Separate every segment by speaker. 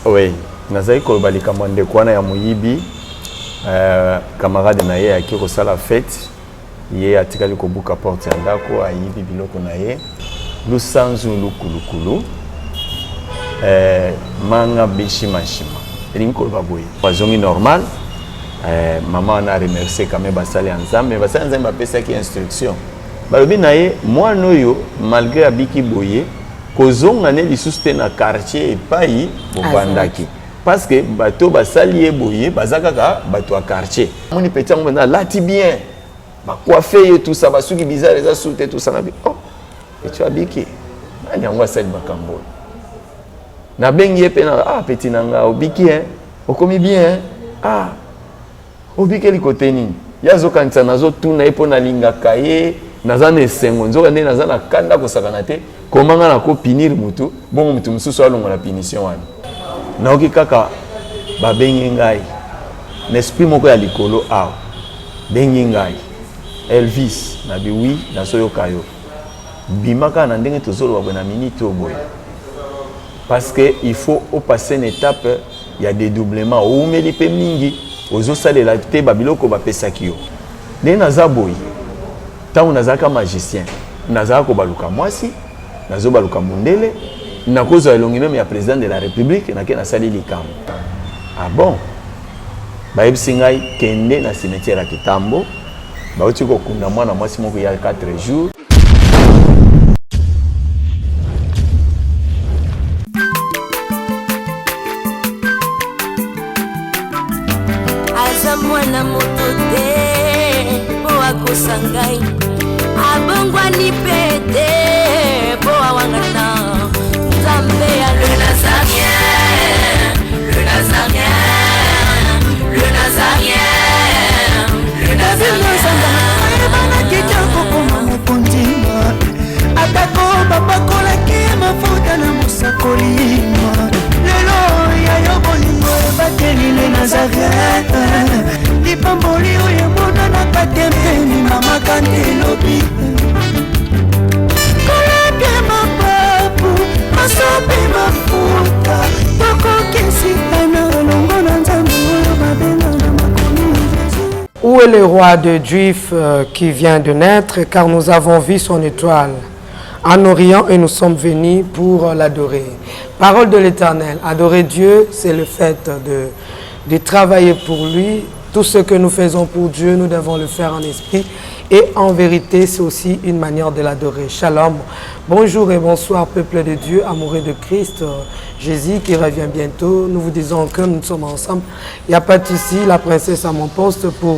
Speaker 1: Oui, nazali ko balika mwande kwana ya muyibi camarade na ye aki ko sala fête ye atikali ko buka porte ya ndako ayibi biloko na ye lusanzu lukulukulu manga bishima shima elinko baboye bazongi normal maman a remercié quand même basali ensemble bapesa ki instruction balobi na ye mwana oyo malgré abiki boye kozonga ne lisusu te na quartier epai bobandaki parce que bato basali ye boye bazakaka bato ya quartier moni petit yango na lati bien bacoiffe ye tout ça basuki bizarre eza soute tout ça na bi oh etu abiki nani yango asali makambo na bengi ye pe na ah petit nanga obiki hein okomi bien hein ah obiki likote nini yazokanisa nazotuna ye mpo nalingaka ye naza na esengo nzoka nde naza na kanda kosakana te komanga na kopinir mutu bongo mutu mosusu alongola punition wana naoki kaka babengi ngai na esprit moko ya likolo awa bengi ngai Elvis na biwi nazoyoka yo bimaka na ndenge tozoloba boye na minute oboye parce que il faut passer une étape il y a dédoublement oumeli pe mingi ozosalela te babiloko bapesaki yo nde naza boye ntango nazalaka magicien nazalaka kobaluka mwasi nazobaluka mundele nakozwa elongi meme ya président de la république nake nasali likambo ah bon bayebisi ngai kende na cimetière ya Kitambo bauti kokunda mwana mwasi moko ya 4 jours
Speaker 2: aza mwana moto te po akosangai abongwani pete po awangana nzambe ya le nazarien le nazarien le nazarien le nazarien
Speaker 3: ebana kitoko koma mokondima atako bapakolaki mafuta na mosakolima lelo yayo bolingo ebateli le nazarien lipamboli oyo emonanaka tembeni mama kandelobi kolapie mapapu masopi mafuta tokokisikana longo na nzambe oyo babengana makomi.
Speaker 4: Où est le roi de Juif qui vient de naître, car nous avons vu son étoile en Orient et nous sommes venus pour l'adorer. Parole de l'Éternel, adorer Dieu, c'est le fait de travailler pour lui. Tout ce que nous faisons pour Dieu, nous devons le faire en esprit et en vérité, c'est aussi une manière de l'adorer. Shalom, bonjour et bonsoir peuple de Dieu, amoureux de Christ, Jésus qui revient bientôt. Nous vous disons que nous sommes ensemble. Il n'y a pas de souci, la princesse à mon poste pour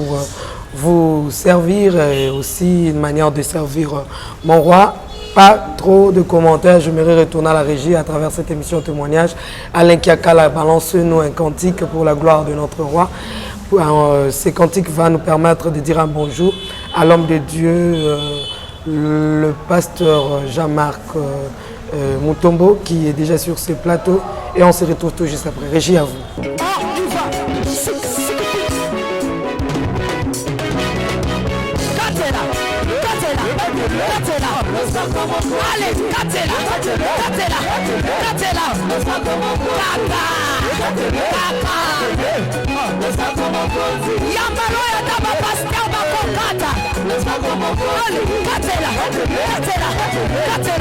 Speaker 4: vous servir et aussi une manière de servir mon roi. Pas trop de commentaires, j'aimerais retourner à la régie à travers cette émission témoignage. Alain Kiakala, balance-nous un cantique pour la gloire de notre roi. Ces cantiques vont nous permettre de dire un bonjour à l'homme de Dieu, le pasteur Jean-Marc Mutombo, qui est déjà sur ce plateau. Et on se retrouve tout juste après. Régie à vous.
Speaker 2: Allez, Katela, Katela, Katela, Yambaro ya daba pasteur bakokata. Allez, Katela, Katela, Katela,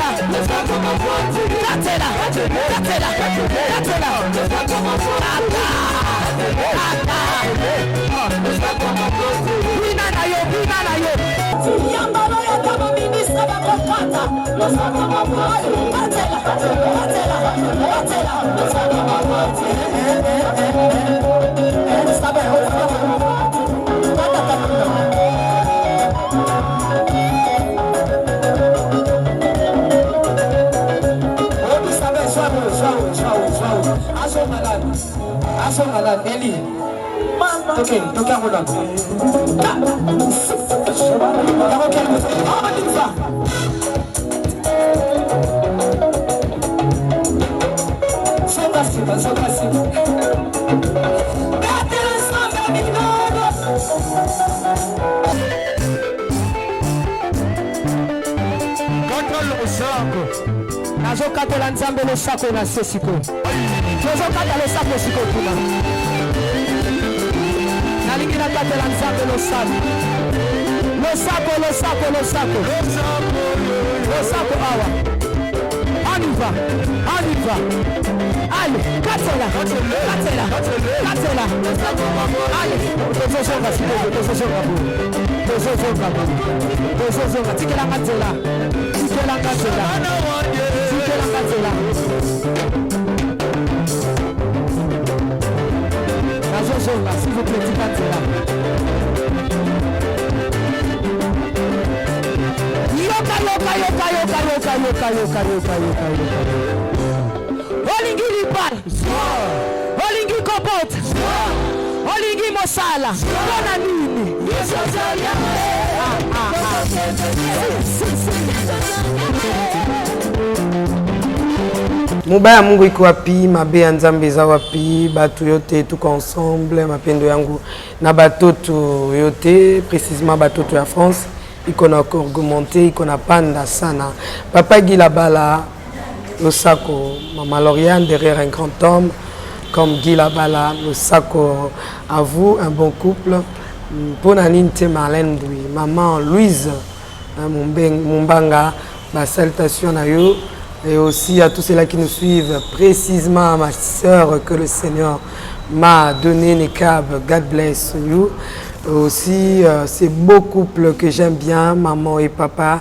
Speaker 2: Katela, Katela, Katela, Binana yo, binana yo. Yambaro ya daba ministre bakokata. Katela, Katela, Eli. Okay, toka mula. Contrôle au sac. Nazo katela nzambe le sako na sesiko. tozokata losako sikotuna nalingi nakatela nzambe losako awa on y va allez katela allez tozozonga tikela katela nazozonga s'il vous plaît tikatela yoka olingi libala olingi kopota olingi mosala mpona nini
Speaker 4: mubaya mungu iko wapi, mabe ya nzambe eza wapi, batu yote tuko ensemble, mapendo yangu na batoto yote, précisément batoto ya France iko na augmenté, iko na panda sana. Papa Guy Labala Losako, Maman Lauriane derrière un grand homme comme Guy Labala Losako, à vous un bon couple. Bonaninte Marlène Bouy, Maman Louise Mumbanga, ma salutation à vous. Et aussi à tous ceux-là qui nous suivent, précisément à ma soeur que le Seigneur m'a donné, Nekab, God bless you. Aussi, c'est beau couple que j'aime bien, maman et papa,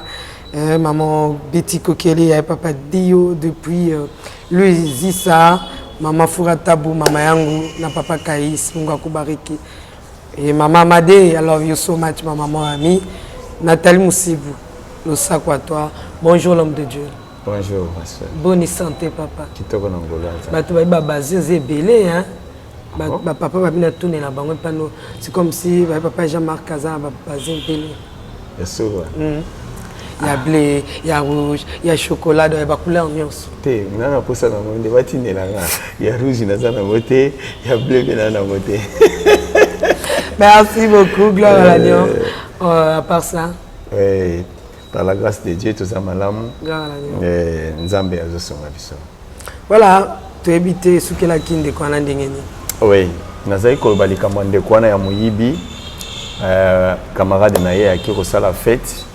Speaker 4: maman Betty Kokeli et papa Dio, depuis Louis Issa, maman Furatabou, maman Yangu, na papa Kaïs, Munga Kubariki. Et maman Made, I love you so much, ma maman amie, Nathalie Moussibou, le sac à toi. Bonjour l'homme de Dieu.
Speaker 1: Bonjour, ma soeur.
Speaker 4: Bonne santé, papa.
Speaker 1: Kitoko Nangola.
Speaker 4: Tu vas baser belé, hein? Papa va venir tourner la banque. C'est comme si papa Jean-Marc Kazan va baser belé.
Speaker 1: Bien sûr.
Speaker 4: Il y a blé, il y a rouge, il y a chocolat, il y a couleur ambiance.
Speaker 1: Il y a rouge, il y a blé, il y a moté.
Speaker 4: Merci beaucoup, gloire à l'agneau. À part ça.
Speaker 1: Oui. Par la grâce de Dieu, tout ça malam.
Speaker 4: Nzambe voilà, tu habites sous quelle kinde de quoi n'andengeni.
Speaker 1: Oui, nazai ko balika mwande kwana ya muyibi, camarade na ye aki ko sala fête,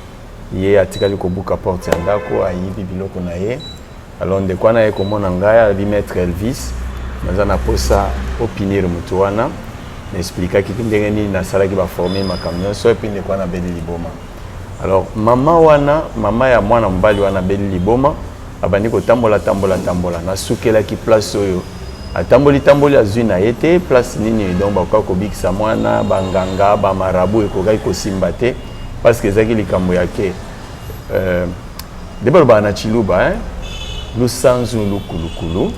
Speaker 1: ye atikali ko buka porte ya ndako ayibi biloko na ye. Alors nde kwana ye ko mona ngaya bi maître Elvis, naza na posa opinir mutu wana, n'expliquer ki ndengeni na sala ki ba former ma camion so epi nde kwana beli liboma. Alors maman wana, maman ya mwana mbali wana beli liboma, abandi ko tambola na sukela ki place oyo. Atamboli azui na yete place nini donc ba ko bikisa mwana banganga ba marabu ekokai ko simbate parce que zaki likambo yake debalo ba na chiluba lusanzu lukulukulu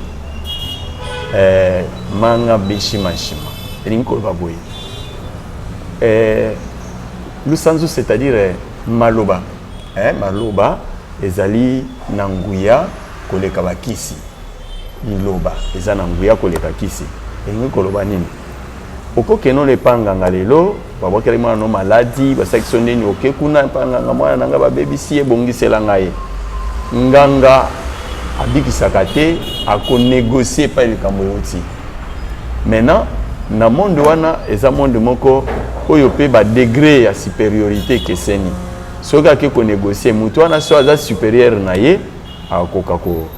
Speaker 1: manga bishima shima elinko baboye lusanzu c'est-à-dire maloba maloba ezali nanguya koleka bakisi liloba eza nanguya koleka kisi elingi koloba nini okokeno lepanganga lelo babokeli mwana no maladi basaki ndeni okekuna panganga mwana nanga babebisi ebongisela ngai nganga abikisaka te akonégocier pa likambo yoti maintenant na monde wana eza monde moko oyo pe ba degré ya supériorité keseni soka ke ko négocier mutu wana so aza supérieur na ye akoka ko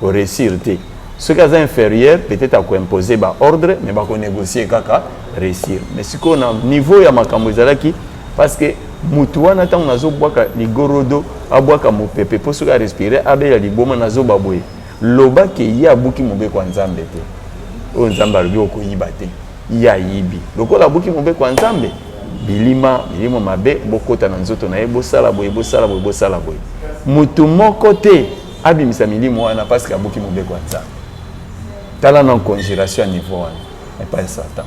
Speaker 1: réussir te soka aza inférieur peut-être à ko imposer ba ordre mais ba ko négocier kaka réussir mais siko na niveau ya makambo ezalaki parce que mutu wana tango nazo bwaka ligorodo abwaka mopepe po soka respirer abela liboma nazo baboye loba ke ya buki mobe kwa nzambe te o nzamba lobi okoyiba te ya yibi lokola buki mobe kwa nzambe bilimo mabe bokota na nzoto na ye bosala boye mutu moko te abimisa milimo wana parce que abuki mobe kwa nzambe tala na conjuration à niveau wana mais pas Satan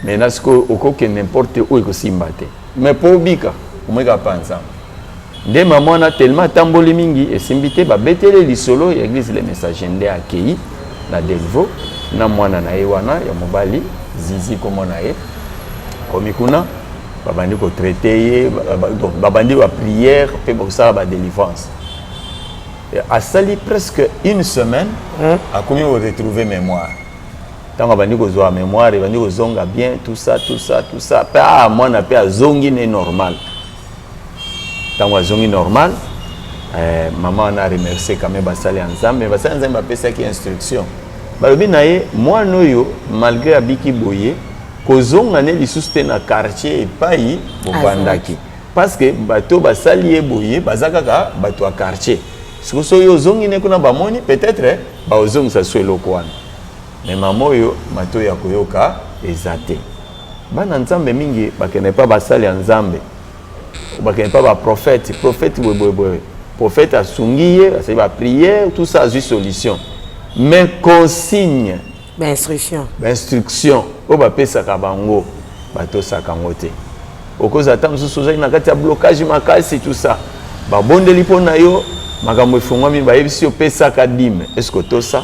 Speaker 1: mais nasko okoke n'importe où ekosimba te mais po bika omweka pa nzambe nde mama wana tellement tamboli mingi esimbi te babetele lisolo ya église les messagers nde akei na Delvaux na mwana na ye wana ya mobali zizi komo na ye komi kuna babandi ko traiter ye babandi ba prière pe ba sala ba délivrance a sali presque une semaine a commis au retrouver mémoire. Tant qu'on va dire que mémoire, il va dire que zonga bien, tout ça. Ah, moi on appelle zongi n'est normal. Tant qu'on zongi normal, maman on a remercié quand même basali ensemble, mais basali ensemble a fait ça qui instruction. Balobi nae moi noyo malgré abiki boye, kozonga ne lisuste na quartier epai bobandaki. Parce que bato basali boye bazaka bato a quartier. Si vous avez des gens peut-être ba ozong sa swelo kwana. Mais maman yo mato ya koyoka ezate. Bana nzambe mingi bakene pas basali nzambe. Bakene pas ba prophète prophète a sungiye, ça va prier, tout ça a une solution. Mais consigne instruction o ba pesa ka bango bato sakangote. Okoza tam susuza na kati ya blocage makasi tout ça. Ba bondeli pona yo makambo efungwami bayebisi yo pesa ka dime. Est-ce que to ça?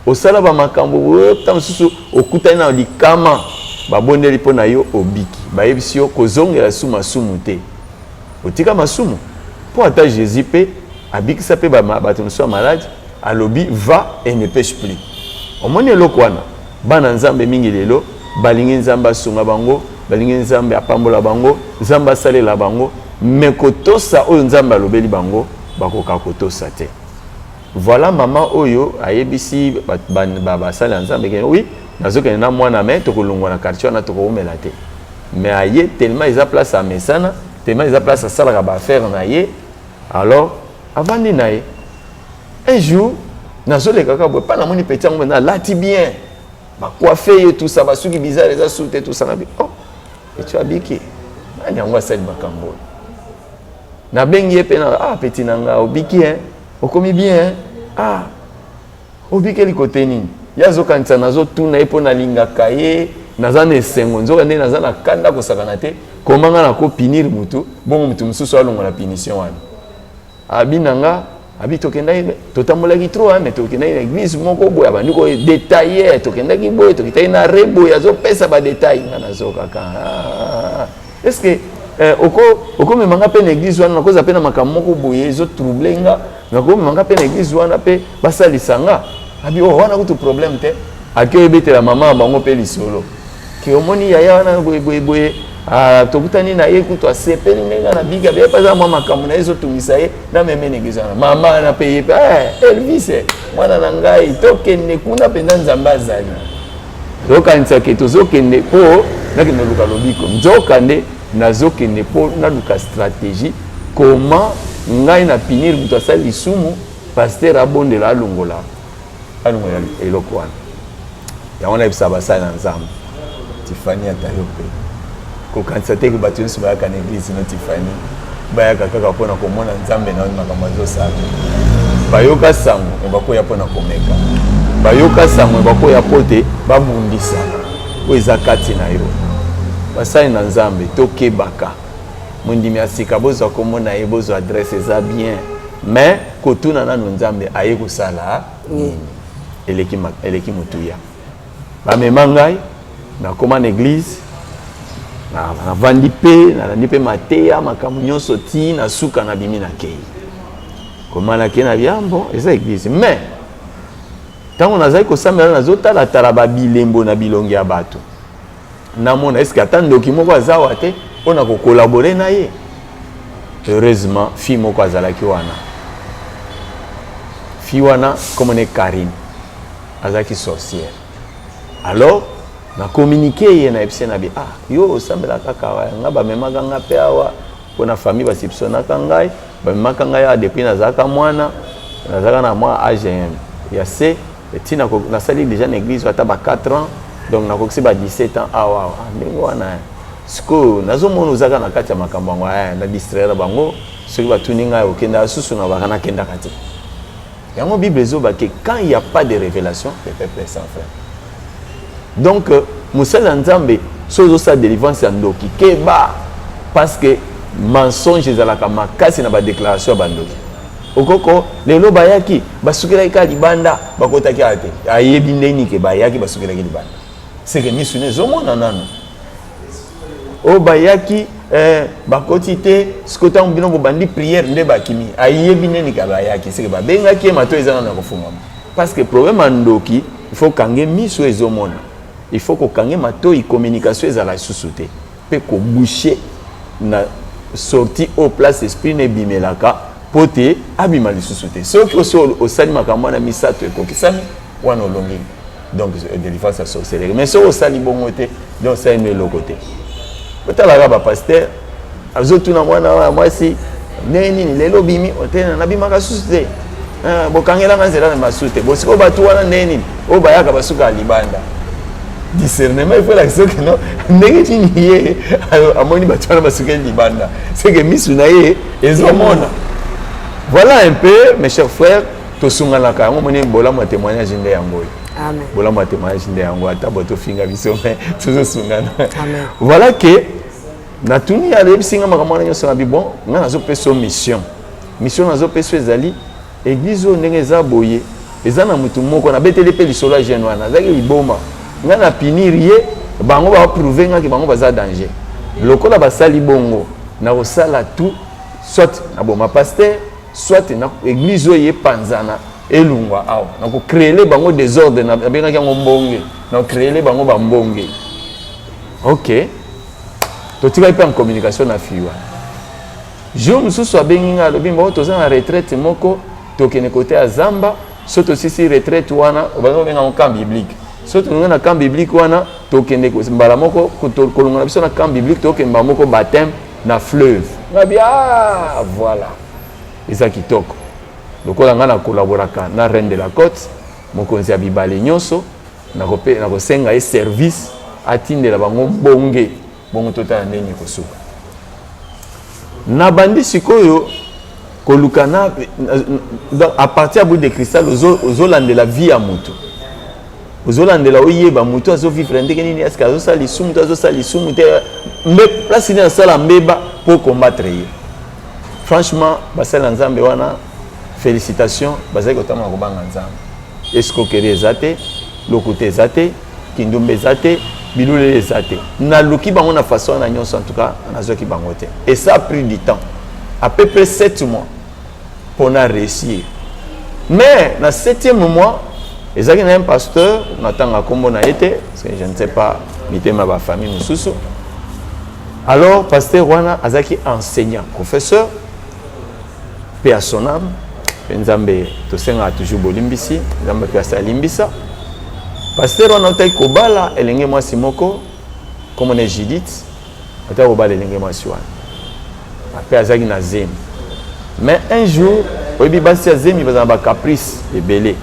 Speaker 1: Osala ba makambo tam susu okutani na likama ba bondeli pona yo obiki. Bayebisi yo kozongela suma sumu te. Otika masumu. Pour ata Jésus pe abikisa pe ba bato nso malade, alobi va et ne pêche plus. Omoni eloko wana bana nzambe mingi lelo balingi nzamba sunga bango, balingi nzambe apambola bango, nzamba salela bango, mais kotosa oyo nzamba alobeli bango bakoka kotosa te. Voilà maman oyo ayebisi basala nzambe ke oui nazokende na mwana me tokolongwa na quartier na tokomela te. Mais aye tellement ils a place à mesana, tellement ils a place à salaka ba faire na ye. Alors avant ni nae un jour nazole kaka boy pas na moni petit ngo na lati bien. Ba coiffer tout ça ba suki bizarre les a sauté tout ça na bi. Oh et tu as biki. Nani ngwa sel makambo. Na bengi pe na ah petit nanga obiki hein. Okomi bien hein. Ah. Obiki li côté nini. Yazo kanisa nazo tuna epo na linga kaye nazana esengo nzoka nde nazana kanda ko sakana te komanga na ko pinir mutu bongo mutu mususu alongo na punition wana. Abinanga abi tokenda totambola ki trop hein mais tokenda na église moko boya bandi ko détailler tokenda ki boye tokita na rebo yazo pesa ba détail ngana zoka ka. Est-ce que oko me manga pe na église wana nakoza pe na makamoko boye zo troubler nga nako me manga pe na église wana pe basalisanga abi o wana kutu problème te akeye bete la maman bango pe lisolo ki omoni yaya wana boye tokutani na ye kutu asepeli ndenga na biga be pas mwa makambo na ezo tumisa ye na meme na église wana mama na paye pe Elvis mwana na ngai tokende kuna penda nzamba azali zokanisa ke tozokende po nakende luka lobiko nzokande nazokende po naluka stratégie comment ngai na pinir mutu asali lisumu pasteur abondela alongola eloko wana yango nayebisa basali na nzambe Tiffany atayo pe kokanisa te ke bato nyonso bayaka na église no Tiffany bayaka kaka mpona komona nzambe na makambo azosala bayoka sango bakoya mpona komeka bayoka sango bakoya po te babundisa oyo eza kati na yo basali na nzambe tokebaka mondimi asika bozwa komona ye bozwa adresse eza bien mais kotuna nano nzambe aye kosala eleki motuya bamema ngai nakoma na église navandi mpe nalandi mpe mateya makambo nyonso ti na suka na bimi na kei koma na kei na biambo eza église mais ntango nazali kosambela nazotalatala babilembo na bilongi ya bato namona eske ata ndoki moko azawa te mpona kokolabore na ye. Heureusement fille moko azalaki wana fille wana komone Karine azalaki sorcière. Alors na communiquer ye na epsi na bi yo osambela kaka nga bamemaka nga mpe awa mpona famille basipsonaka ngai bamemaka ngai awa depuis nazalaka mwana nazalaka na mwa age ya se etina nasali déjà na église ata ba 4 ans donc nakokisi ba 17 ans awa ndenge wana sikoyo nazomona ozalaka na kati ya makambo yango na distraire bango soki batuni ngai okenda susu na baka nakendaka te yango Bible ezoba ke quand il n'y a pas de révélation le peuple est sans frère. Donc musala nzambe sozo sa délivrance ya ndoki keba parce que mensonge ezalaka makasi na ba déclaration ya bandoki okoko lelo bayaki basukela ka libanda bakotaki ate ayebi ndeni ke bayaki basukela ki libanda c'est que misune zomona nano o bayaki bakoti te skota mbino bobandi prière nde bakimi ayebi neni ka bayaki c'est que babengaki mato ezana na kofungama parce que problème andoki il faut kange miso ezomona il faut ko kange mato i communication ezala susute pe ko boucher na sorti au place esprit ne bimelaka pote abima susute soki au sali makambo na misato ekokisami wana olongi donc délivrance à sorcellerie mais so au sali bongote donc ça une lokote otala ba pasteur azotuna mwana mwasi neni lelo bimi otena na bimaka susute bokangela nzela na masute bosiko batu wana neni o bayaka basuka libanda discernement il faut la que non ndenge niye amoni batu wana basuka libanda c'est que misunaye ezomona voilà un peu mes chers frères to sungana ka ngomoni bola mo témoignage nde yango
Speaker 4: amen
Speaker 1: bola mo témoignage nde yango ata boto finga biso mais toujours sungana
Speaker 4: amen
Speaker 1: voilà que na tuni ya lebisinga makamana nyoso na bibon nga nazo peso mission nazo peso ezali église ndenge za boye ezana mutu moko na betele pe lisolo jeune wana zaki liboma nga na pinirie bango ba prouver nga ki bango baza danger lokola basali bongo na osala tout soit na boma pasteur soit na église oye panzana elungwa aw na ko créer bango désordre na benga ki ngombonge na créer bango ba mbonge OK totika ipe en communication na fiwa jour mususu abengi nga lobi mbo toza na retraite moko tokene côté ya Zamba soto sisi retraite wana obango benga en camp biblique soto na camp biblique wana tokene ko mbala moko kolonga biso na camp biblique tokene mbala moko baptême na fleuve ngabi ah voilà eza kitoko lokola nga na collaboraka na reine de la côte mokonzi ya bibale nyonso na kosenga e service atindela bango bonge bongo totala ndenge kosuka na bandi sikoyo kolukana à partir bout de cristal ozolandela vie ya mutu ozolandela oyeba mutu azovivre ndenge nini est-ce que azosala lisumu te azosala lisumu te mbe place ni asala mbeba pour combattre ye franchement basala nzambe wana félicitations bazali kotama kobanga nzambe escroquerie eza te lokuta eza te kindumba eza te bilule eza te naluki bango na façon na nyonso en tout cas nazoki bango te et ça a pris du temps à peu près 7 mois pour na réussir mais na 7e mois ezaki na un pasteur natanga kombo na été parce que je ne sais pas mitema ba famille mususu alors pasteur wana azaki enseignant professeur paix à son âme nzambe tosenga toujours bolimbisi nzambe pe asalimbisa pasteur wana otaki kobala elenge mwasi moko comme on est Judith otaki kobala elenge mwasi wana ape azaki na zemi mais un jour oyebi basi ya zemi bazala ba caprice ebele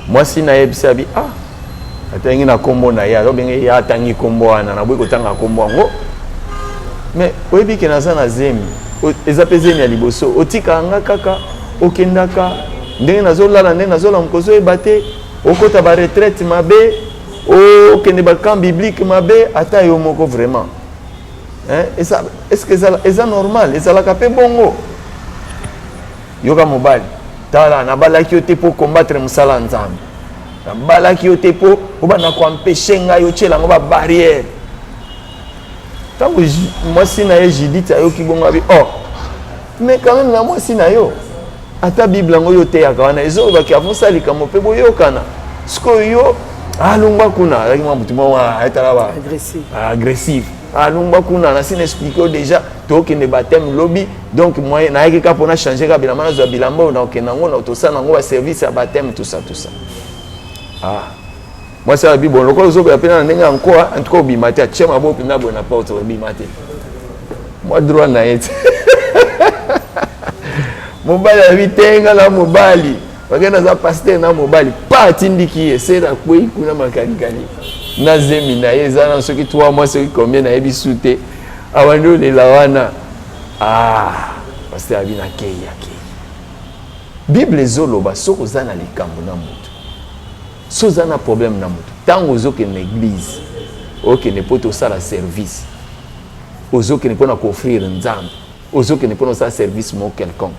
Speaker 1: mwasi na yebisa bi ah atangi na kombo na ye alobenge ye atangi kombo wana na boyi kotanga kombo yango mais oyebi ke naza na zemi eza pe zemi ya liboso otikanga kaka okendaka ndenge nazolala ndenge nazola mokozo oyeba te okota ba retraite mabe okende ba camp biblique mabe ata yo moko vraiment est-ce que eza normal ezalaka pe bongo yoka mobali tala nabalaki yo te po combattre mosala nzambe nabalaki yo te po obana koempêche ngai otyela yango babarrière ntango mwasi na ye Judith ayoki bongo abi oh mais quand même na mwasi na yo ata bible yango yo teyaka wana ezolobaki avonsa likambo mpe boyokana sikoyo yo alongwa kuna azalaki mwa mutu mwa ayetala ba agressif alongwa kuna nasi na explique yo déjà tokende baptême lobi donc moyen nayaki kaka mpona changer ka bilamba nazwa bilamba oyo naokende yango na tosala yango baservice ya baptême tout ça ah mwasi alabi bon lokola ozoboya mpe na ndenge ya nkoa en tout cas obima te atie mabo mpena boye na porte obima te mwa droit na ye te mobali abi tenga na mobali bakenda za pasteur na mobali pa atindiki ye sera kwei kuna makanikani na zemi na ye eza na soki 3 mois soki combien na yebi su te awandi olela wana ah pasteur abi na kei bible ezoloba soki oza na likambo na motu so oza na problème na motu ntango ozokende na église okende mpo tosala service ozokende mpona koofrire nzambe ozokende mpona osala service mo quelconque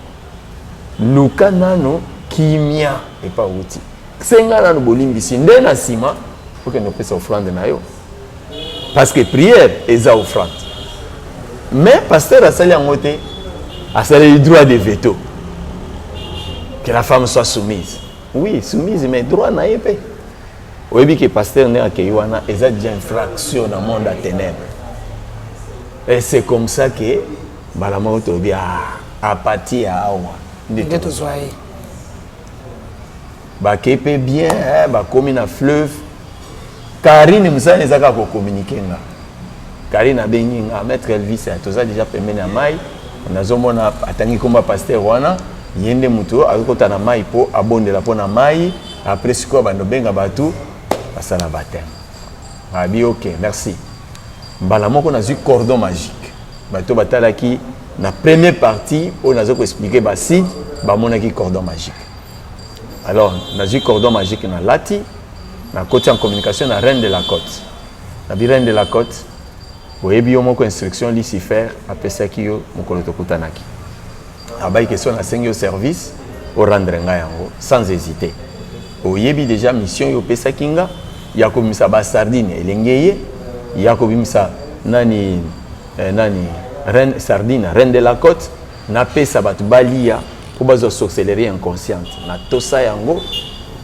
Speaker 1: luka nano kimia epa uti senga nano bolimbisi nde na nsima okende opesa offrande na yo parce que prière eza offrande. Mais pasteur a sali en côté, a sali le droit de veto. Que la femme soit soumise. Oui, soumise, mais droit n'a pas. Oui, bien que pasteur n'est accueilli, il y a déjà infraction dans le monde à ténèbres. Et c'est comme ça que la mort a pâti à Awa. Kepe bien, comme une fleuve. Karine Moussa n'est pas communiquer. Karine a béni, maître Elvis, tout ça déjà permis à Maï. On a zomona attendu comme pasteur Wana. Yende muto akota na mai po abonde la pona mai après ce quoi bando benga batu pasala baptême. Abi OK, merci. Mbala moko na zu cordon magique. Bato batala ki na première partie on a zo expliquer ba si ba mona ki cordon magique. Alors, na zu cordon magique na lati na côté en communication na reine de la côte. Na bi reine de la côte. Oyebi yo moko instruction Lucifer apesa ki yo mokolo tokutanaki. Abaye question na sengi au service au rendre yango sans hésiter. Oyebi déjà mission yo pesa kinga ya komisa ba sardine elengeye ya komisa nani reine sardine reine de la côte na pesa bat balia ko bazo sorcellerie inconsciente na tosa yango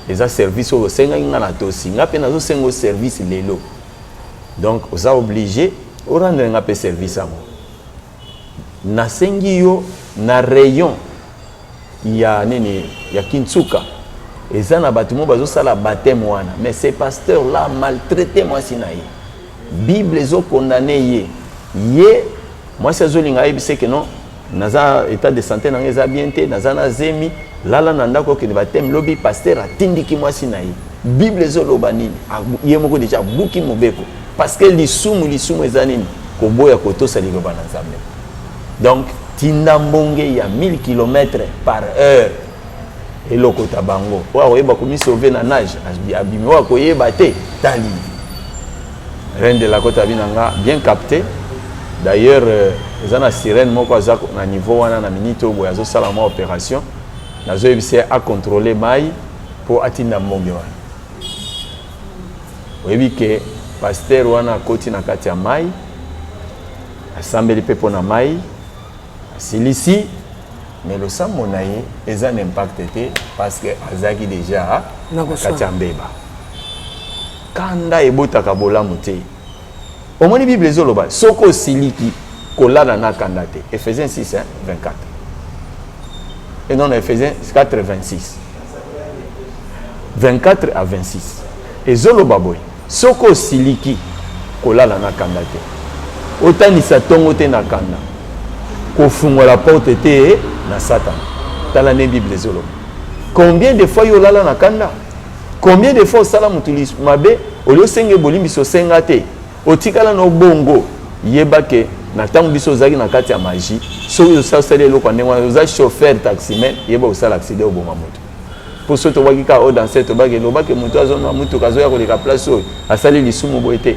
Speaker 1: eza service au senga inga na tosi nga pe nazo sengo service lelo. Donc oza obligé au rendre nga pe service yango. Na sengi yo na rayon ya nini ya Kintsuka eza na bâtiment bazo sala baptême wana mais ces pasteurs là maltraité moi sinaye Bible zo condamné ye moi c'est zolinga ibise que non naza état de santé na ngeza bien te naza na zemi lala na ndako ke baptême lobby pasteur atindiki moi sinaye Bible zo lobani ye moko déjà buki mobeko parce que lisumu eza nini ko boya ko to sali loba na Nzambe. Donc Tindambonge il y a 1000 km par heure et loko tabango wa oyeba komi sauver na nage abimi wa koyeba te tali reine de la côte abinanga bien capté d'ailleurs ezana sirène moko azako na niveau wana na minute obo yazo sala ma opération nazo ebise a contrôler mai pour atinda mbonge wana oyebi ke pasteur wana koti na kati ya mai asambeli pepo na mai Silici, mais le sang monaye est un impact parce que Azaki déjà Katiambeba. Kanda ebota kabola muté. Au moins Bible zoloba soko siliki kolana na kandate. Ephésiens 6 hein, 24. Et non Ephésiens 4 26. 24 à 26. Et zoloba boy soko siliki kolala na kandate. Otani satongo te na kanda. Kofungo la porte était na Satan. Dans la Bible zolo. Combien de fois yolala na kanda? Combien de fois sala mutulis mabe olio senge bolimbi so sengate. Otikala no bongo yebake na tangu biso zaki na kati ya magie. So yo sala lo kwa ndengwa za chauffeur taximan yeba osala accident oboma moto. Pour ce que ka o dans cette bague lo bake mutu azona mutu kazoya ko leka place o asali lisumu boete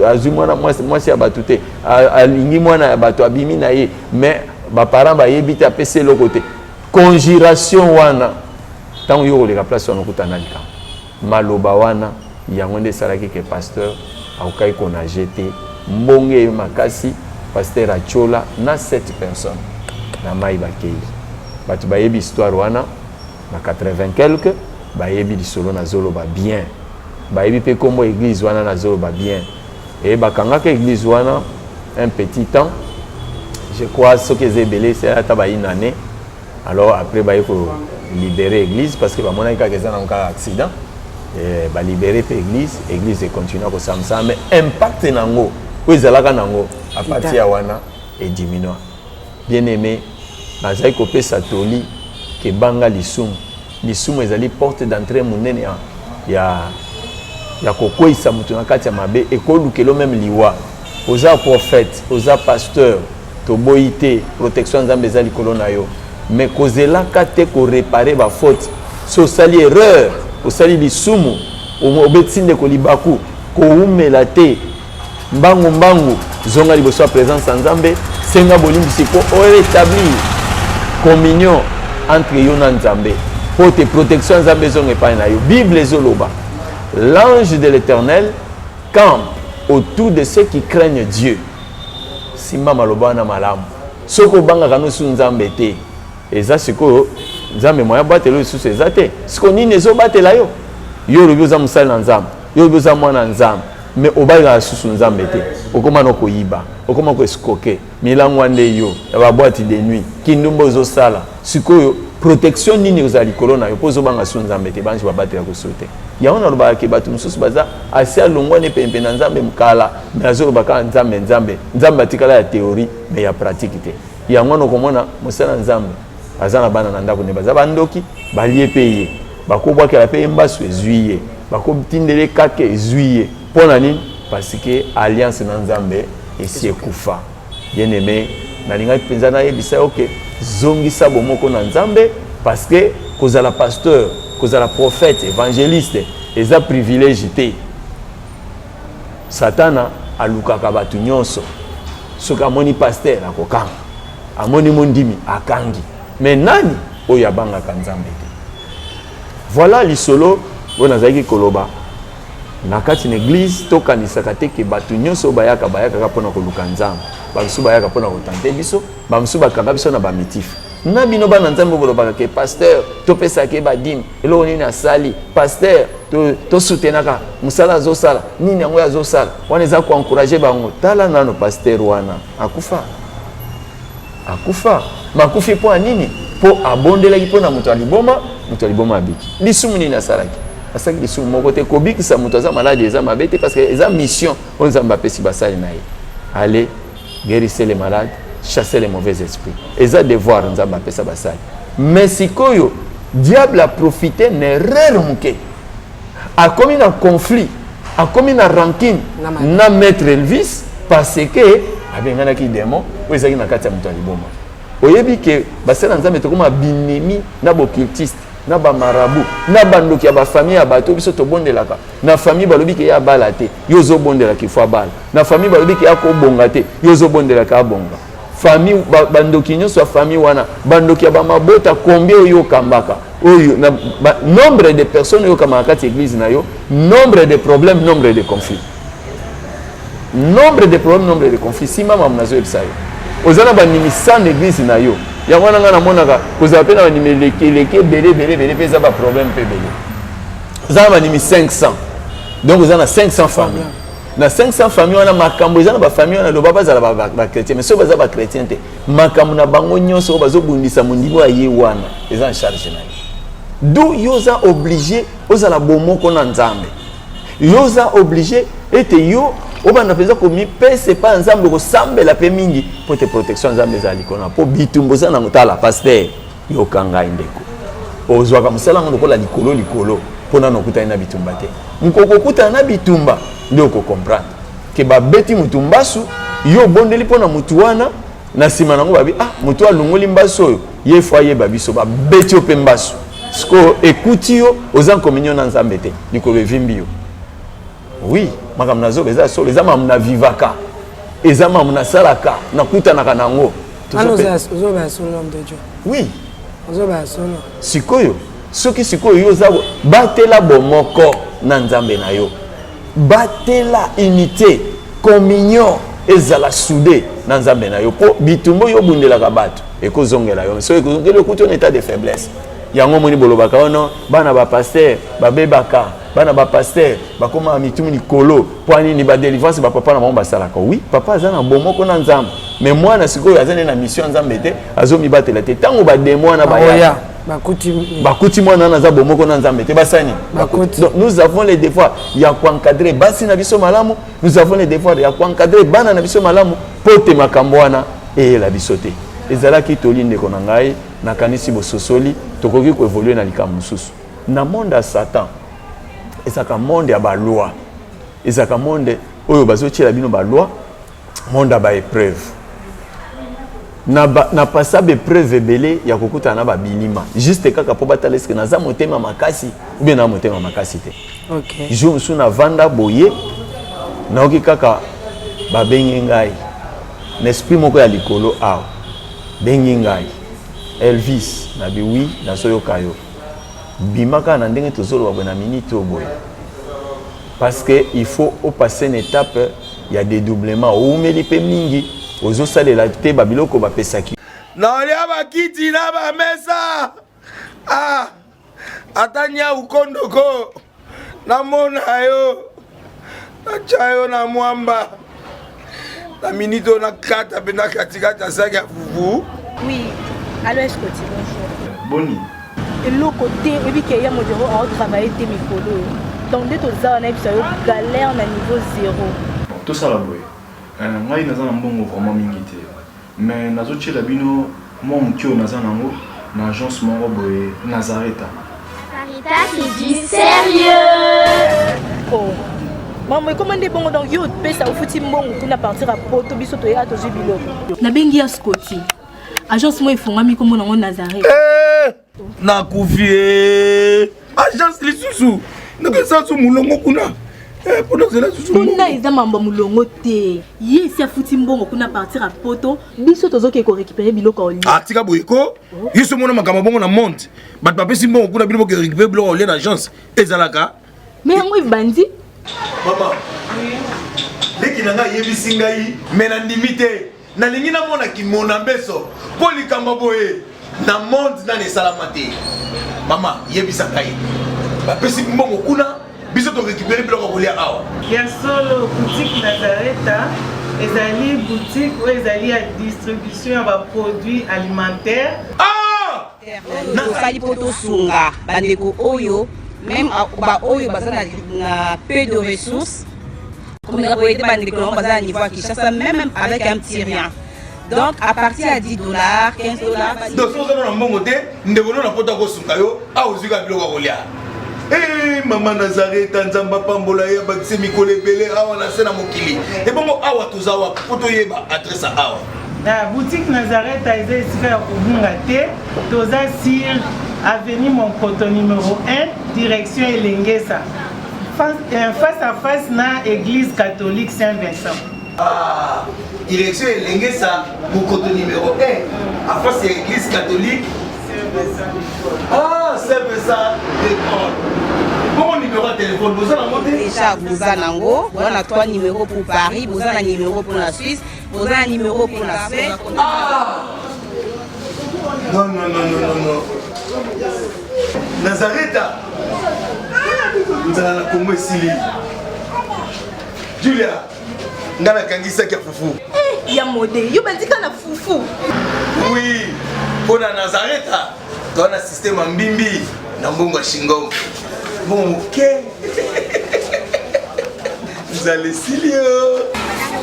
Speaker 1: azumwana mwasi ya batute alingi mwana ya bato abimi na ye mais ba parents ba yebita pese lo côté conjuration wana tango yo ko leka place on kutana lika maloba wana yango nde salaki ke pasteur aukai kona jeté mbonge makasi pasteur achola na 7 personnes na mai bakei batu bayebi histoire wana na 80 quelque bayebi lisolo na zolo ba bien bayebi pe kombo église wana na zolo ba bien et bakanga ke église wana un petit temps je crois ce que zebelé c'est là ta ba une année alors après ba faut libérer église parce que ba mona ka keza na un accident et ba libérer pe église et continuer ko samsa mais impact nango ko ezalaka nango à partir ya wana et diminue bien aimé nazai kopesa toli ke banga lisumu ezali porte d'entrée monene ya kokwisa mutu na kati ya mabe ekolukelo même liwa oza prophète oza pasteur toboyite protection nzambe ezali likolo na yo mais kozelaka te koréparer ba faute so sali erreur osali lisumu obetinde kolibaku koumela te mbangu zonga liboso ya présence ya nzambe senga bolimbisi po rétablir communion entre yo na Nzambe pour te protection Nzambe zonge pa na yo Bible ezoloba l'ange de l'Éternel campe autour de ceux qui craignent Dieu. Simba maloba na malamu. Soko banga kanu su nzambe te. Eza siko nzambe moya batelo su sezate. Siko nini zo batela yo. Yo lobi za musala na nzambe. Yo lobi za mwana nzambe. Mais obaga susu nzambe te. Okoma no koyiba. Okoma ko escroquer. Milango ande yo. Ya ba boîte de nuit. Kindumbo zo sala. Siko yo protection nini ozali kolona yo pozo banga su nzambe te banji babatela ko sote. Ya ona loba ke batu mususu baza asia longwa ne pempe na nzambe mukala. Mais azo baka nzambe nzambe atikala ya théorie mais ya pratique te. Ya ngwana komona musala nzambe. Azana bana na ndako ne baza bandoki balie peye. Bakobwa ke la peye mbasu ezuiye. Bakobtindele kake ezuiye. Pona nini? Parce que alliance na nzambe esi ekufa. Bien aimé, nalinga penza na yebisa OK. Zongisa bomoko na nzambe parce que kozala pasteur, kozala prophète, évangéliste, eza privilège te. Satana alukaka batu nyonso. Soka moni pasteur akokanga. Amoni mondimi akangi. Mais nani oyo abangaka nzambe te. Voilà lisolo bona zaki koloba. Na kati na église tokanisaka te ke batu nyonso bayaka pona koluka nzambe. Bamsu bayaka pona kotante biso, bamsu bakanga biso na bamitif. Na bino bana nzambe bolobaka ke pasteur topesa ke badim eloko nini asali pasteur to soutenaka musala azosala nini yango azosala wana eza ko encourager bango tala nano pasteur wana akufa makufi po nini po abondelaki pona muto aliboma abiki lisumu nini asalaki asaki lisumu moko te kobikisa muto aza malade eza mabete parce que eza mission on nzamba pesi basali na ye. Allez guérissez les malades, chassez les mauvais esprits. Et ça devoir nzamba pesa basali. Mais sikoyo diable a profité ne reronke. A commis un conflit, a commis une rancune na maître Elvis parce que abengana ki démon ou ezaki na kati ya muto aliboma. Oyebi ke basala nzambe to koma binemi na bocultiste na ba marabu na bandoki ya ba famille ya bato biso to bondelaka na famille balobi ke ya bala te yozo bondela ki fwa bala na famille balobi ke ya ko bonga te yozo bondela ka bonga famille bandoki nyonso ya famille wana bandoki ya ba mabota combien oyo kambaka oyo na nombre de personnes yo kama kati église na yo nombre de problèmes nombre de conflits si mama mnazo ebisayo ozana ba nimisa na église na yo ya wana ngana monaka kozala pe na nimeleke belé peza ba problème pe belé ozana ba nimi 500 donc ozana 500 familles na 500 familles wana makambo eza na ba famille wana loba bazala ba chrétien mais so baza ba chrétien te makambo na bango nyonso bazobundisa mondimo aye wana eza en charge na ye d'où yoza obligé ozala bomoko na nzambe yoza obligé ete yo obana peza komi pese pa nzambe ko sambela pe mingi pour te protection nzambe za likona po bitumbo za na mutala pasteur yo kanga indeko ozwaka musala ngo ko la likolo pona nokuta na bitumba te mukoko kuta na bitumba ndio ko comprendre ke ba beti mutumbasu yo bondeli pona mutu wana na sima nango babi mutu alungoli mbaso yo ye foye babiso ba beti opembasu sko ekuti yo ozan communion na nzambe te likolo evimbi yo. Oui, makamna zo beza so les ama mna vivaka. Ezama mna salaka na kutanaka nango.
Speaker 4: Ozoba solo de Dieu.
Speaker 1: Oui.
Speaker 4: Ozoba solo.
Speaker 1: Sikoyo, soki sikoyo yo za batela bomoko na nzambe na yo. Batela unité, communion ezala soudé na nzambe na yo po bitumbo yo bundela ka bato ekozongela yo. So ekozongela kuto en état de faiblesse. Yango moni bolobaka ono bana ba pasteur babebaka bana ba pasteur bakoma mitumu likolo poani ni ba délivrance ba papa na mama basalaka. Oui, papa azana bomoko na nzambe mais moi na sikoyo azana na mission nzambe te azomi batela te tango ba demo na ba ya bakuti mwana na za bomoko na nzambe te basani. Donc nous avons les devoirs ya kuencadrer basi na biso malamu, nous avons les devoirs ya kuencadrer bana na biso malamu pote makambo wana e la bisote ezalaki tolinde ko na ngai na kanisi bososoli tokoki ko évoluer na likambo mususu na monde ya Satan ezaka monde ya ba loi ezaka monde oyo bazotiela bino ba loi monde ba épreuve na pasa be preuve belé ya kokuta na ba bilima juste kaka po batala eske na za motema makasi ou bien na motema makasi te.
Speaker 4: OK
Speaker 1: jour sous na vanda boye na oki kaka ba bengi ngai n'esprit moko ya likolo aw bengi ngai Elvis na bi oui, na soyo kayo. Bimaka na ndenge tozolo wabwe na minute oboye. parce que il faut passer une étape, il y a des doublements ou melipe mingi ozo salela te babiloko ba pesaki
Speaker 5: na olia ba kiti na ba mesa atanya ukondoko na mona yo na chayo na mwamba na minito na kata bena katikata saki ya fufu. Oui,
Speaker 6: allô, est-ce que tu bonjour
Speaker 5: Boni
Speaker 6: et l'autre côté et puis qu'il y a mon bureau à travailler tes micros donc dès que ça on a eu galère na niveau 0
Speaker 7: tout ça là boy ngai naza na mbongo vraiment mingi te mais nazo tchela bino moi mutio naza nango na agence moko boye Nazareta.
Speaker 8: Sarita qui dit sérieux.
Speaker 6: Oh maman comment des bongo donc yo pesa au futi mbongo kuna partir à poto biso to ya to jibilo na bengi ya Scotty agence moi ifongami comme nango Nazareta
Speaker 5: na kufie agence lisusu nako sansu mulongo kuna pendant cela
Speaker 6: kuna eza mambo mulongo te ye si afuti mbongo kuna partir à poto biso tozoke ko récupérer biloko oli
Speaker 5: tika boyeko yiso mona makama bongo na monte bat papesi mbongo kuna biloko ko récupérer biloko oli na agence ezalaka
Speaker 6: mais yango bandi
Speaker 5: mama leki nanga yebisi ngai mais na ndimite na lingi na mona kimona mbeso poli kamba boye na monte na ne salamate mama yebisa ngai bapesi mbongo kuna biso to récupérer biloko kolia awa
Speaker 9: ya solo boutique Nazareta ezali boutique ou ezali ya distribution ya produits alimentaires
Speaker 10: na sali poto sunga bandeko oyo même ba oyo bazana na peu de ressources comme na boyete bandeko bazana niveau à Kinshasa même avec un petit rien. Donc à partir à $10, $15.
Speaker 5: Donc si vous avez un bon côté, nous devons nous apporter au sungayo à uzuka biloko kolia. Eh maman Nazareta nzamba pambola ya bakise mikole belé awa na sena mokili. Et bon awa tozawa poto yeba adresse awa.
Speaker 9: La boutique Nazareta est ici à Kubungate, toza sur avenue Monkoto numéro 1, direction Elengesa. Face à face na église catholique Saint-Vincent.
Speaker 5: Ah, direction Elengesa, Monkoto numéro 1, à face de l'église catholique Saint-Vincent. Ah, Saint-Vincent d'école. Bon numéro de téléphone, vous en avez
Speaker 10: déjà vous en avez, on a 3 numéros pour Paris, vous en avez un numéro pour la Suisse, vous avez un numéro pour la Suisse.
Speaker 5: Ah! Non. Nazareta. Nous allons la Congo Sili. Julia, ngana kangisa kia fufu.
Speaker 6: Ya modé, yo bandika na fufu.
Speaker 5: Oui, pour la Nazareta, dans le système mbimbi, na mbongo shingo. Bon, ok. Vous allez Silio.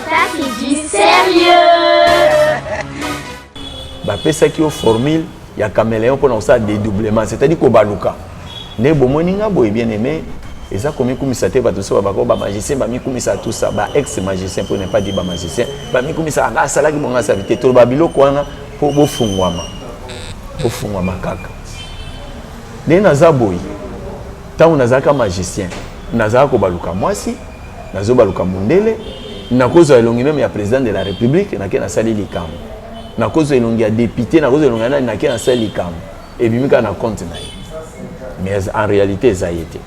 Speaker 8: Sarita qui dit sérieux.
Speaker 1: Bah pesa qui au formule, il y a caméléon pour ça dédoublement, c'est-à-dire qu'au baluka. Ne bomoninga boy bien aimé. Et ça comme ça te va tout ça ba magicien ba mi comme ça tout ça ba ex magicien pour ne pas dire ba magicien ba mi comme ça na sala ki bonga sa vite to ba biloko wana po bo fungwama kaka ne naza boy tant nazaka magicien nazaka ko baluka mwasi nazo baluka mundele na kozo elongi même ya président de la république na ke na sali likambo na kozo elongi ya député na kozo elongi na ke na sali likambo et bimika na compte na mais en réalité ça y était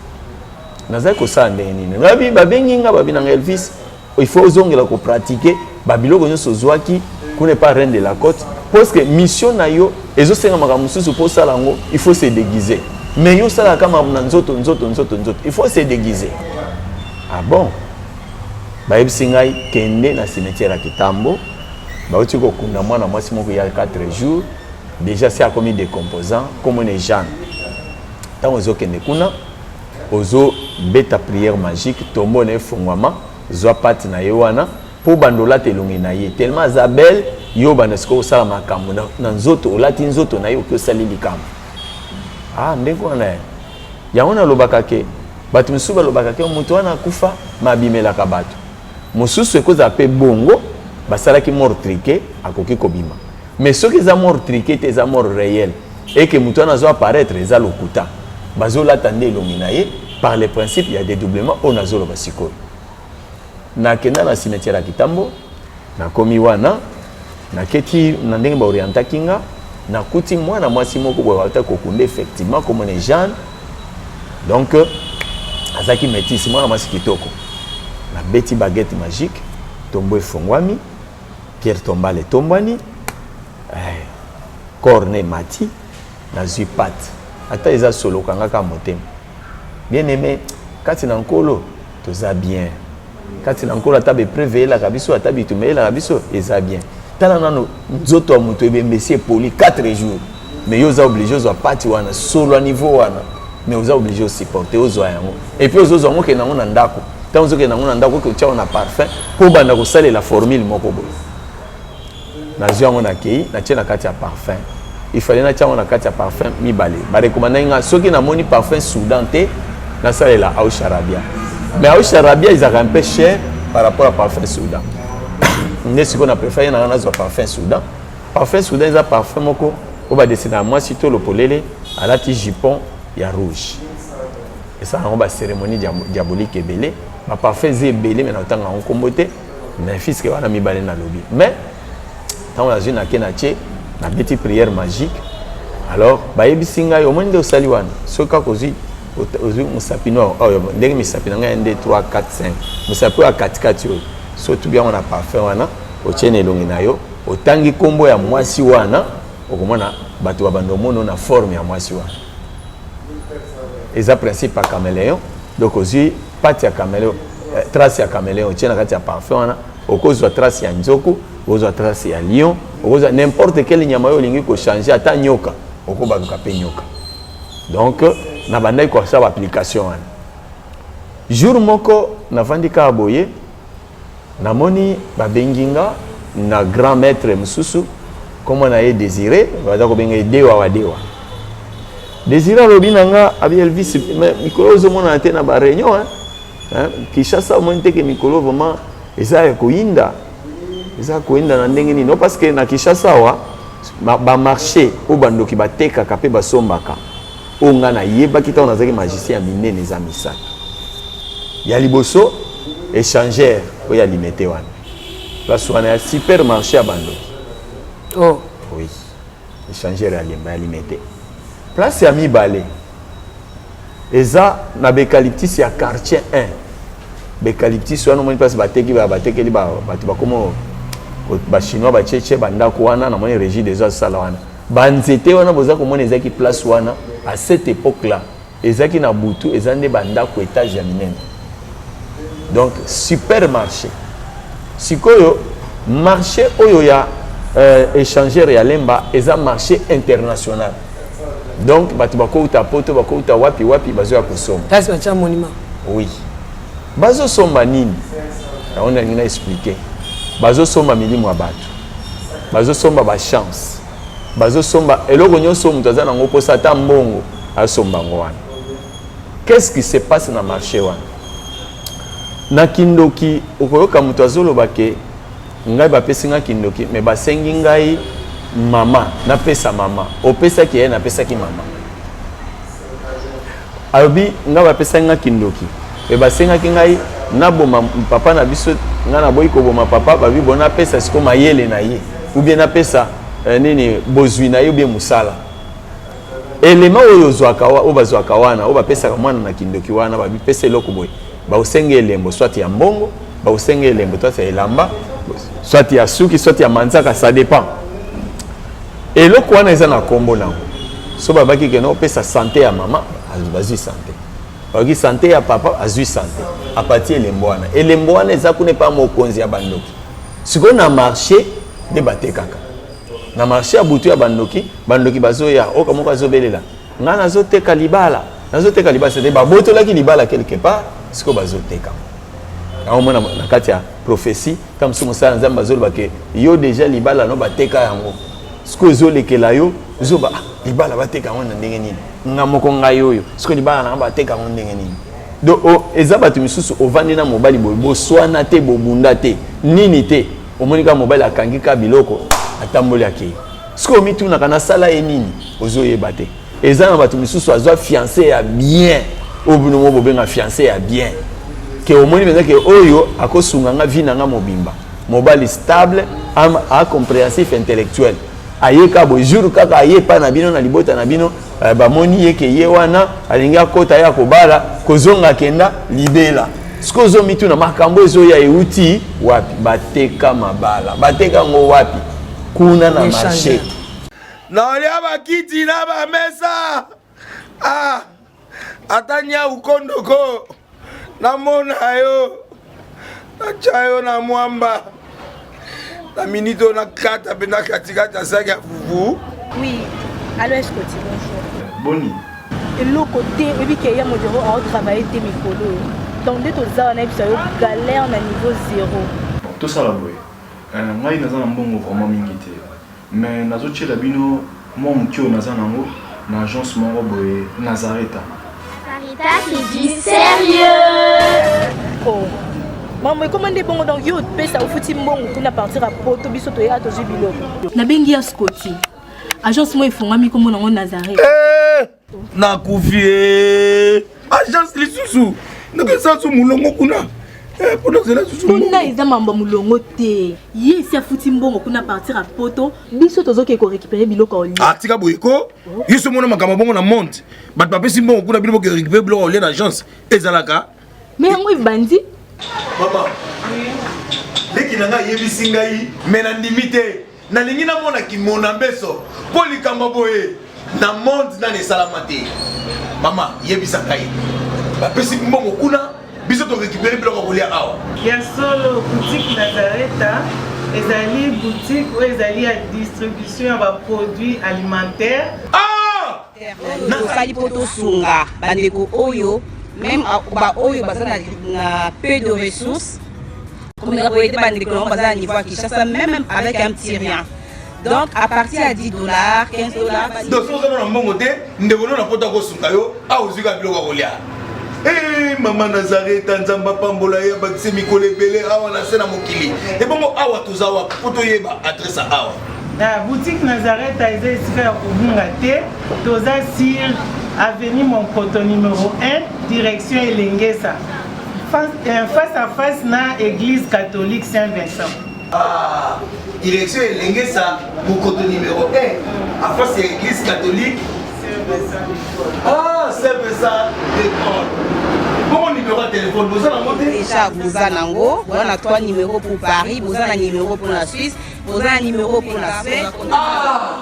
Speaker 1: naza ko sa ndeni ngabi babenginga babinanga Elvis il faut zongela ko pratiquer babiloko nyoso zwaki ko ne pas reine de la côte parce que mission na yo ezo senga makamususu pour ça lango il faut se déguiser mais yo sala kama nzoto il faut se déguiser. Ah bon bayebisingai kende na cimetière ya Kitambo bauti ko kunda mwana mwasi moko ya 4 jours déjà c'est a commis des composants comme on est Jeanne tant ozo kende kuna ozo beta prière magique tombo ne fungwama zwa pati na yewana po bandola telongi na ye tellement Isabelle yo banesko sala makambo na nzoto olati nzoto na yo ko sali likambo. Ah ndeko na ya ona lobaka ke batu misuba lobaka ke mutu wana kufa mabimela ka batu mususu ekoza pe bongo basala ki mort triqué akoki kobima mais ce qui est mort triqué te za mort réel et que mutu wana zo apparaître eza lokuta bazola tande longi na ye par le principe il y a des doublements on azolo basiko na kenda na cimetière ya Kitambo na komi wana na keti na ndenge ba orienta kinga na kuti mwana mwasi moko boye wata kokunde effectivement comme on est Jeanne donc azaki métis mwana mwasi kitoko na beti baguette magique tombo efongwami Pierre Tombale tombwani corne mati nazwi pate ata eza solo kangaka motema bien aimé kati na nkolo toza bien kati na nkolo ata bepreveyelaka biso ata bitumeyelaka biso eza bien tala nano nzoto ya moto ebembesi epoli 4 jours mais yo oza obligé ozwa pati wana solo ya niveau wana mais oza obligé osupporter ozwa yango et puis ozozwa yango okende yango na ndako ntango ozokende yango na ndako oke otya na parfum mpo banda kosalela formule moko boye nazwi yango nakei natie na kati ya parfum il fallait natia yango na kati ya parfum mibale barekomanda nga soki namoni parfum soudan te nasalela Aush Arabia mais Aush Arabia ezalaka un peu cher par rapport à parfum soudan nde sikoyo na préféré nanga nazwa parfum soudan eza parfum moko oyo badesina ya mwasi to lopolele alati jupon ya rouge esalaka yango bacérémonie diabolique ebele baparfum eza ebele me na otanga yango nkombo te mais fiske wana mibale nalobi mais ntango nazwi nake na tie na beti prière magique alors bayebisi ngai omoni nde osali wana soki kaka ozwi mosapi noir oyo ndenge misapi na ngai 1 2 3 4 5 mosapi oyo ya katikati oyo so tubi yango na parfum wana otie na elongi na yo otangi nkombo ya mwasi wana okomona bato babanda omona na forme ya mwasi wana eza principe ya caméléon donc ozwi pati ya caméléon trace ya caméléon otie na kati ya parfum wana okozwa trace ya nzoku okozwa trace ya lion okozwa n'importe quelle nyama oyo olingi kochange ata nyoka okobaluka mpe nyoka donc na bandaki kosala baapplication wana jour moko navandi kaka boye namoni babengi nga na grand maître mosusu kombo na ye Désiré baza kobenga Dewa wa Dewa Désiré alobi na nga abi Elvis mikolo ozomona te na baréunion Kinshasa omoni teke mikolo vraiment eza ya koyinda na ndenge nini no parce que na Kinshasa awa bamarché oyo bandoki batekaka mpe basombaka oyo nga nayebaki ntango nazalaki magicien ya minene eza misato ya liboso échangeur oyo ya limete wana place wana ya supermarché ya bandoki oui échangeur ya limete place ya mibale eza na becalyptus ya quartier 1 becalyptus wana omoni place batekeli bato bakomo bachinois bacheche bandako wana namoni régie des eaux asala wana banzete wana boza komona ezaki place wana à cette époque là ezaki na butu eza nde bandako étage ya minene donc supermarché sikoyo marché oyo ya échangeur ya lemba eza marché international donc bato bakouta poto bakouta wapi bazoya kosomba
Speaker 4: kasi batia monument
Speaker 1: oui bazosomba nini naona nina expliquer bazosomba milimo ya bato bazosomba bachance bazosomba eloko nyonso moto aza nango mposa ata mbongo asomba ngo wana qu'est-ce qui se passe na marché wana na kindoki okoyoka moto azoloba ke ngai bapesi nga kindoki me basengi ngai mama napesa mama opesaki ye napesaki mama alobi ngai bapesaki nga kindoki me basengaki ngai naboma papa na biso nga naboyi koboma papa babi bo napesa siko mayele na ye ou bien napesa nini bozwi na ye ou bien musala elema oyo ozwaka oyo bazwaka wana oyo bapesaka mwana na kindoki wana babi pesa eloko boye baosenga elembo soit ya mbongo baosenga elembo soit ya elamba soit ya suki soit ya manzaka ça dépend eloko wana eza na kombo nango so babaki ke no opesa santé ya mama bazwi santé babaki santé ya papa azwi santé apati elembo wana eza kuna pa mokonzi ya bandoki sikoyo na marché nde batekaka na marché ya butu ya bandoki bazoya oka moko azobelela nga nazoteka libala c'est babotolaki libala quelque part sikoyo bazoteka naomona na kati ya prophétie comme si mosala nzambe bazoloba ke yo déjà libala no bateka yango sikoyo ezolekela yo zoba libala bateka yango na ndenge nini nga moko ngai oyo sikoyo libala nanga bateka yango ndenge nini donc eza bato misusu ovandi na mobali boye boswana te bobunda te nini te omoni kaka mobali akangi ka biloko atamboli akei sikoyo omitunaka nasala ye nini ozoyeba te eza na bato misusu azwa fiancé ya bien oyo bino mo bobenga fiancé ya bien ke omoni mpenza ke oyo akosunga nga vi na nga mobimba mobali stable a compréhensif intellectuel ayeka bo jour kaka ayepa na bino na libota na bino bamoni yeke ye wana alingi akota ya kobala kozonga kenda libela siko zomitu na makambo ezoya euti wapi bateka mabala bateka ngo wapi kuna na marché
Speaker 5: na olia bakiti na bamesa atanya ukondoko namona yo nachayo na mwamba na minito na kata pena katikata saki ya fufu.
Speaker 6: Oui, alors est-ce que tu bonjour?
Speaker 7: Boni.
Speaker 6: Et l'autre côté, et puis qu'il y a mon bureau à travailler des micros. Donc dès que tu as un galère na niveau 0.
Speaker 7: Tout ça là boy. Moi il naza mbongo vraiment mingité. Mais nazo tchela bino moi mkio naza nango na agence moko boy Nazareta.
Speaker 8: Farita qui dit sérieux.
Speaker 6: Oh. Maman, comment est bon donc yo pesa au fouti mbongo kuna partir à poto biso to ya to jibilo. Na bengi ya Scotty. Agence moi ifungami comme nango Nazareth.
Speaker 5: Na kufie. Agence lisusu. Ndeke sansu mulongo kuna. Pona zela susu.
Speaker 6: Kuna eza mamba mulongo te. Yesi afuti mbongo kuna partir à poto biso tozoke ko récupérer biloko oli.
Speaker 5: Tika boyeko. Yeso mona makama bongo na monte. Bat papesi mbongo kuna biloko ko récupérer biloko oli na agence. Ezalaka.
Speaker 6: Mais yango ibandi.
Speaker 5: Maman. Leki nanga yebisi ngai mena ndimite. Na lingi na mona ki mona mbeso. Poli kamba boye. Na monde na ne salamate. Mama yebisa ngai. Bapesi mbongo kuna biso to récupérer biloko ko lia awa.
Speaker 9: Ya solo boutique Nazareta ezali boutique ou ezali à distribution ya produits alimentaires.
Speaker 10: Tosali poto sunga bandeko oyo même oyo baza na peu de ressources comme on a été bandeko on baza à niveau à Kinshasa même avec un petit rien. Donc à partir à $10, $15.
Speaker 5: Donc si vous avez un bon côté, nous devons nous apporter au sungayo à ozuga biloko ko lia. Eh maman Nazareth nzamba pambola ya bakise mikole belé awa na sena mokili. Et bongo awa tozawa poto yeba adresse awa.
Speaker 9: La boutique Nazareth a été ici à Kubungate, toza sur avenue Monkoto numéro 1, direction Elengesa. Face à face na église catholique Saint-Vincent.
Speaker 5: Ah, direction Elengesa, Monkoto numéro 1, à face de l'église catholique Ah, Saint-Vincent d'école. Bon numéro de téléphone, vous avez monté
Speaker 10: déjà vous avez nango, vous avez 3 numéros pour Paris, vous avez un numéro pour la Suisse, vous avez un numéro pour la Suisse.
Speaker 5: Ah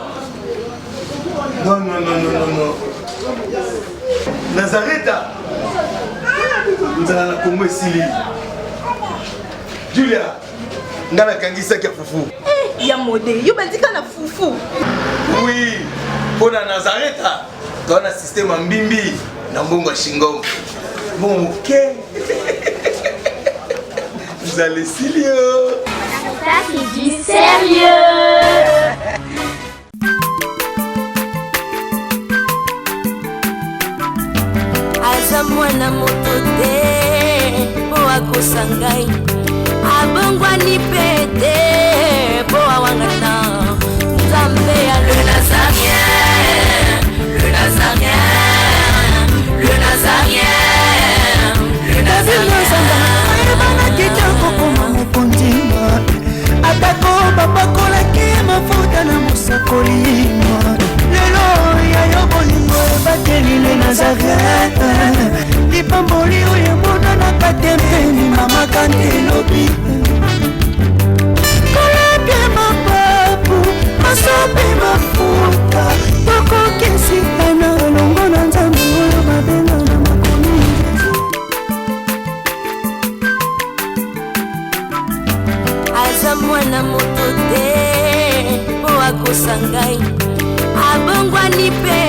Speaker 5: non, non, non, non, non, non. Nazareta. Vous avez la Congo Sili. Julia, ngana kangisa kia fufu.
Speaker 6: Eh, ya modé, yo bandika na fufu.
Speaker 5: Oui, pour la Nazareta, tu as un système en bimbi, dans Bongo Shingo. Bon, ok. Vous allez Silio.
Speaker 8: Farita qui dit sérieux.
Speaker 3: Aza mwana moto te po akosangai abongwani pete po awangana Nzambe ya le Nazarien, le Nazarien, le Nazarien, le Nazarien. Ebana kitoko koma mokondima atako babakolaki mafuta na mosakolima lelo yayo bolingo ebateli le Nazareta lipamboli oyo emonanaka tempeni mama kandelobi kolapie mapapu masope mafuta tokokesikana longo na Nzambe oyo babenga na makomi aza mwana moto te po akosangai abongwani pe